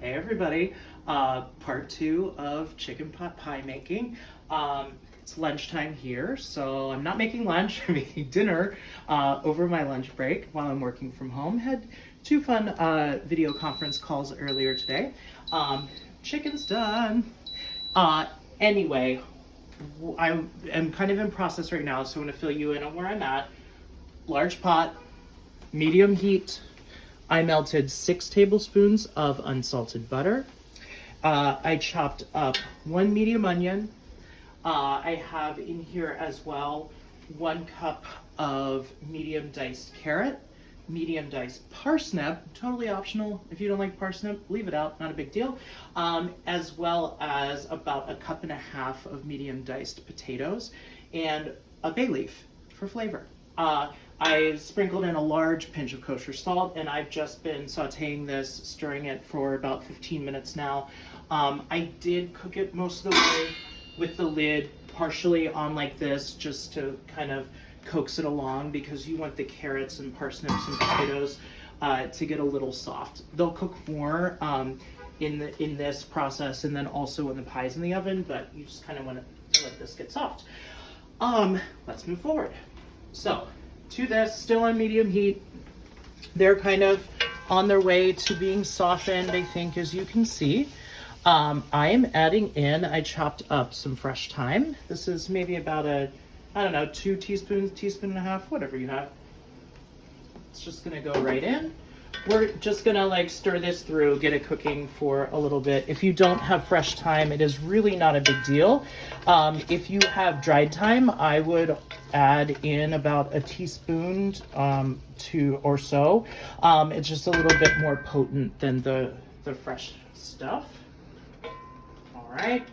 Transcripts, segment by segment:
Hey everybody, part two of chicken pot pie making. It's lunchtime here, so I'm not making lunch, I'm making dinner over my lunch break while I'm working from home. Had two fun video conference calls earlier today. Chicken's done. Anyway, I am kind of in process right now, so I'm gonna fill you in on where I'm at. Large pot, medium heat. I melted 6 tablespoons of unsalted butter. I chopped up 1 medium onion. I have in here as well 1 cup of medium diced carrot, medium diced parsnip, totally optional. If you don't like parsnip, leave it out, not a big deal. As well as about 1.5 cups of medium diced potatoes and a bay leaf for flavor. I sprinkled in a large pinch of kosher salt, and I've just been sauteing this, stirring it for about 15 minutes now. I did cook it most of the way with the lid partially on like this, just to kind of coax it along, because you want the carrots and parsnips and potatoes to get a little soft. They'll cook more in this process, and then also when the pie's in the oven, but you just kind of want to let this get soft. Let's move forward. So, to this, still on medium heat. They're kind of on their way to being softened, I think, as you can see. I am adding in, I chopped up some fresh thyme. This is maybe about 2 teaspoons, teaspoon and a half, whatever you have. It's just gonna go right in. We're just gonna like stir this through, get it cooking for a little bit. If you don't have fresh thyme, it is really not a big deal. If you have dried thyme, I would add in about 1 teaspoon or so. It's just a little bit more potent than the fresh stuff. All right,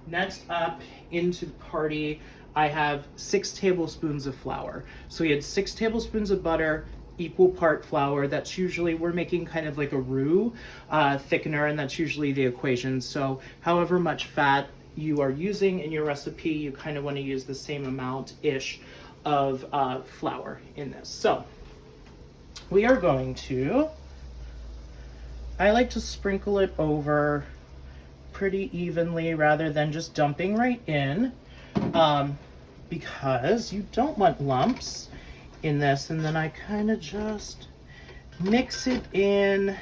next up into the party, I have 6 tablespoons of flour. So we had 6 tablespoons of butter, equal part flour. That's usually, we're making kind of like a roux thickener, and that's usually the equation. So however much fat you are using in your recipe, you kind of want to use the same amount-ish of flour in this. So we are going to, I like to sprinkle it over pretty evenly rather than just dumping right in, because you don't want lumps in this. And then I kind of just mix it in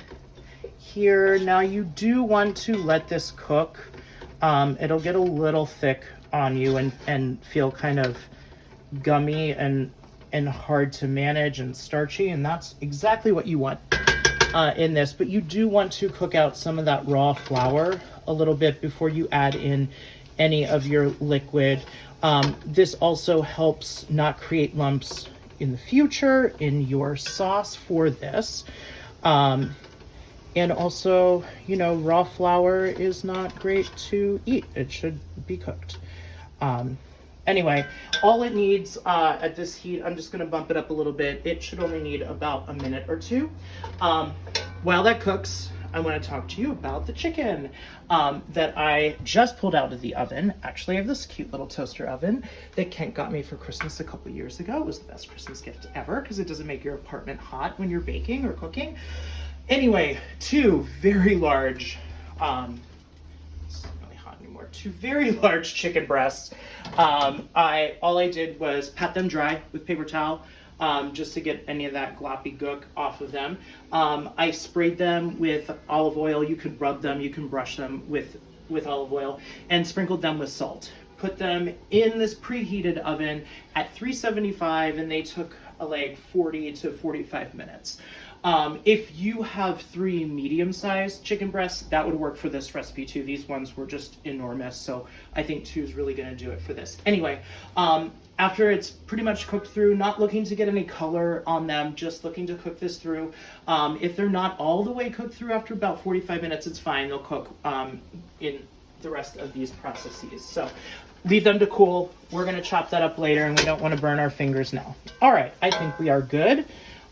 here. Now you do want to let this cook. It'll get a little thick on you and feel kind of gummy and hard to manage and starchy, and that's exactly what you want in this. But you do want to cook out some of that raw flour a little bit before you add in any of your liquid. This also helps not create lumps in the future in your sauce for this. And also, you know, raw flour is not great to eat. It should be cooked. Anyway, all it needs at this heat, I'm just gonna bump it up a little bit. It should only need about a minute or two. While that cooks, I want to talk to you about the chicken that I just pulled out of the oven. Actually, I have this cute little toaster oven that Kent got me for Christmas a couple years ago. It was the best Christmas gift ever because it doesn't make your apartment hot when you're baking or cooking. Anyway, 2 very large, it's not really hot anymore, 2 very large chicken breasts. All I did was pat them dry with paper towel, just to get any of that gloppy gook off of them. I sprayed them with olive oil. You could rub them, you can brush them with olive oil, and sprinkled them with salt. Put them in this preheated oven at 375, and they took like 40 to 45 minutes. If you have 3 medium-sized chicken breasts, that would work for this recipe too. These ones were just enormous, so I think 2 is really going to do it for this. Anyway, after it's pretty much cooked through, not looking to get any color on them, just looking to cook this through. If they're not all the way cooked through after about 45 minutes, it's fine. They'll cook in the rest of these processes. So leave them to cool. We're going to chop that up later, and we don't want to burn our fingers now. All right, I think we are good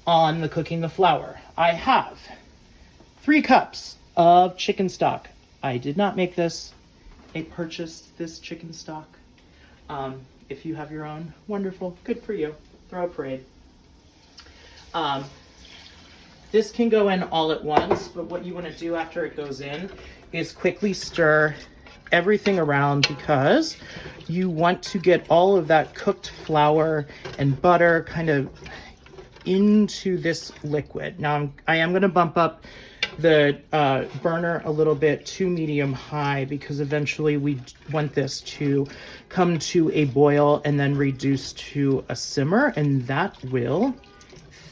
on the cooking the flour. I have 3 cups of chicken stock. I did not make this. I purchased this chicken stock. If you have your own, wonderful, good for you. Throw a parade. This can go in all at once, but what you want to do after it goes in is quickly stir everything around, because you want to get all of that cooked flour and butter kind of into this liquid. Now I am going to bump up the burner a little bit to medium high, because eventually we want this to come to a boil and then reduce to a simmer, and that will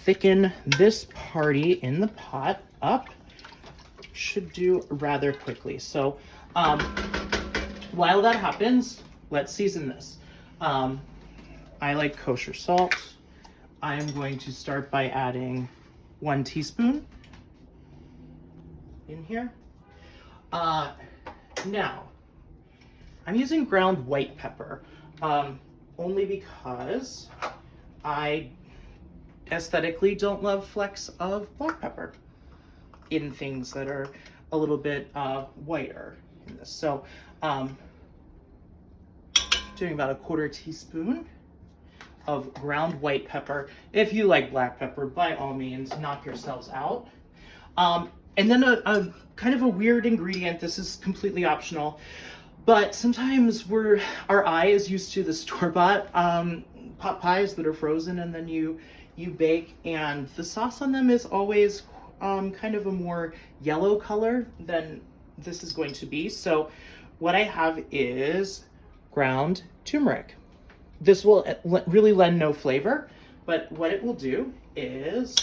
thicken this party in the pot up. Should do rather quickly. So while that happens, let's season this. I like kosher salt. I am going to start by adding 1 teaspoon in here. Now, I'm using ground white pepper, only because I aesthetically don't love flecks of black pepper in things that are a little bit whiter in this. So doing about 1/4 teaspoon of ground white pepper. If you like black pepper, by all means, knock yourselves out. And then a kind of a weird ingredient. This is completely optional, but sometimes our eye is used to the store-bought pot pies that are frozen and then you bake, and the sauce on them is always kind of a more yellow color than this is going to be. So what I have is ground turmeric. This will really lend no flavor, but what it will do is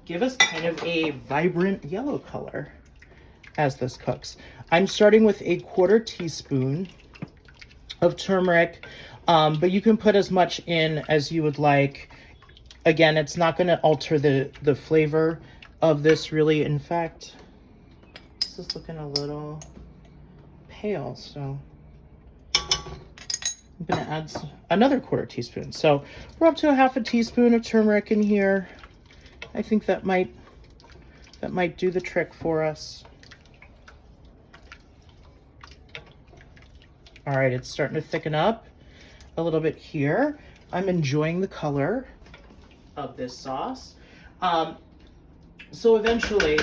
give us kind of a vibrant yellow color as this cooks. I'm starting with 1/4 teaspoon of turmeric, but you can put as much in as you would like. Again, it's not going to alter the flavor of this really. In fact, this is looking a little pale, so I'm going to add another 1/4 teaspoon. So we're up to 1/2 teaspoon of turmeric in here. I think that might do the trick for us. All right, it's starting to thicken up a little bit here. I'm enjoying the color of this sauce. So eventually,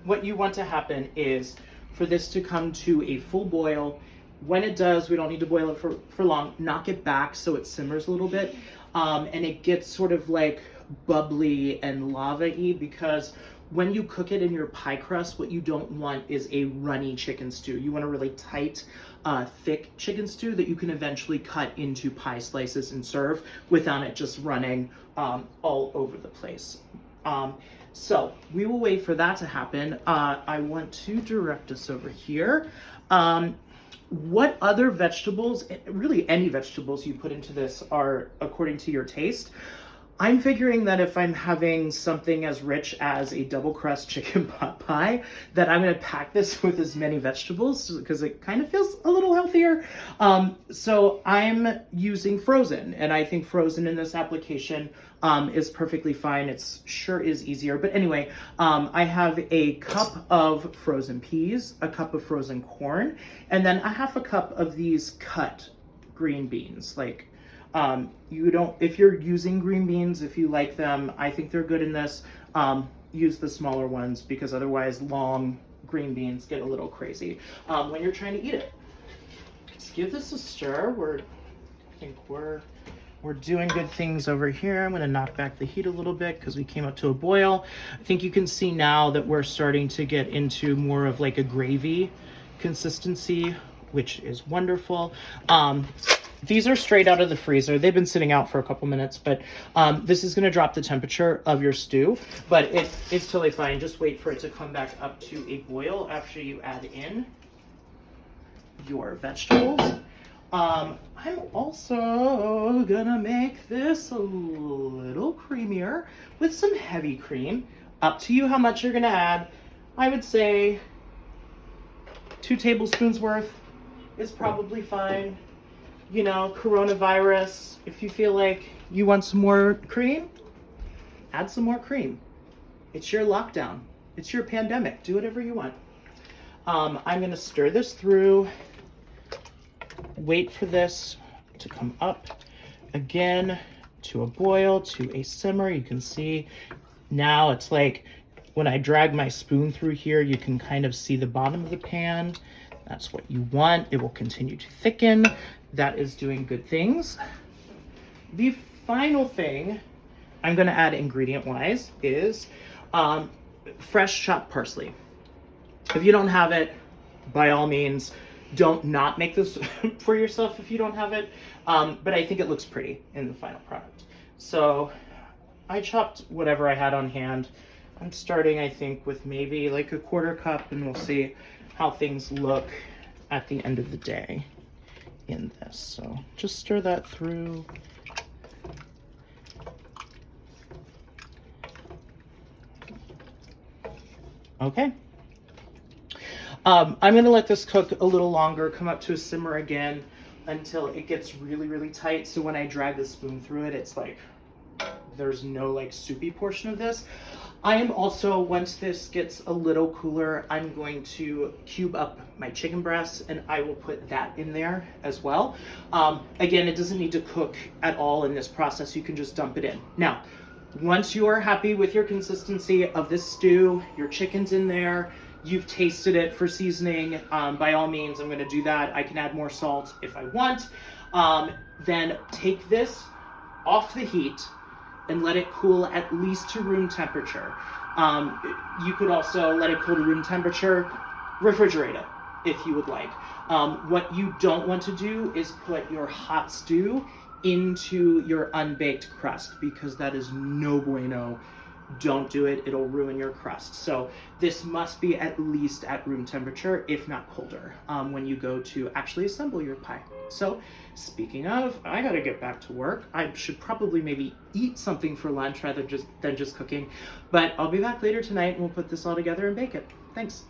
what you want to happen is for this to come to a full boil. When it does, we don't need to boil it for long. Knock it back so it simmers a little bit, and it gets sort of like bubbly and lava-y, because when you cook it in your pie crust, what you don't want is a runny chicken stew. You want a really tight, thick chicken stew that you can eventually cut into pie slices and serve without it just running all over the place. So we will wait for that to happen. I want to direct us over here. What other vegetables, really any vegetables you put into this, are according to your taste. I'm figuring that if I'm having something as rich as a double crust chicken pot pie, that I'm going to pack this with as many vegetables, because it kind of feels a little healthier. So I'm using frozen, and I think frozen in this application is perfectly fine. It's sure is easier. But anyway, I have a cup of frozen peas, a cup of frozen corn, and then a 1/2 cup of these cut green beans. Like, if you're using green beans, if you like them, I think they're good in this. Use the smaller ones, because otherwise long green beans get a little crazy when you're trying to eat it. Let's give this a stir. I think we're doing good things over here. I'm going to knock back the heat a little bit because we came up to a boil. I think you can see now that we're starting to get into more of like a gravy consistency, which is wonderful. These are straight out of the freezer. They've been sitting out for a couple minutes, but this is going to drop the temperature of your stew, but it's totally fine. Just wait for it to come back up to a boil after you add in your vegetables. I'm also gonna make this a little creamier with some heavy cream. Up to you how much you're gonna add. I would say 2 tablespoons worth is probably fine. You know, coronavirus, if you feel like you want some more cream, add some more cream. It's your lockdown. It's your pandemic. Do whatever you want. I'm gonna stir this through. Wait for this to come up again to a boil, to a simmer. You can see now it's like when I drag my spoon through here, you can kind of see the bottom of the pan. That's what you want. It will continue to thicken. That is doing good things. The final thing I'm gonna add ingredient-wise is fresh chopped parsley. If you don't have it, by all means, don't not make this for yourself if you don't have it. But I think it looks pretty in the final product. So I chopped whatever I had on hand. I'm starting, I think, with maybe like a 1/4 cup, and we'll see how things look at the end of the day in this. So just stir that through. Okay. I'm gonna let this cook a little longer, come up to a simmer again until it gets really, really tight. So when I drag the spoon through it, it's like, there's no like soupy portion of this. I am also, once this gets a little cooler, I'm going to cube up my chicken breasts and I will put that in there as well. Again, it doesn't need to cook at all in this process. You can just dump it in. Now, once you are happy with your consistency of this stew, your chicken's in there, you've tasted it for seasoning, by all means, I'm gonna do that. I can add more salt if I want. Then take this off the heat and let it cool at least to room temperature. You could also let it cool to room temperature, refrigerate it if you would like. What you don't want to do is put your hot stew into your unbaked crust, because that is no bueno. Don't do it, it'll ruin your crust. So this must be at least at room temperature, if not colder, when you go to actually assemble your pie. So speaking of, I gotta get back to work. I should probably maybe eat something for lunch rather than just cooking, but I'll be back later tonight and we'll put this all together and bake it. Thanks.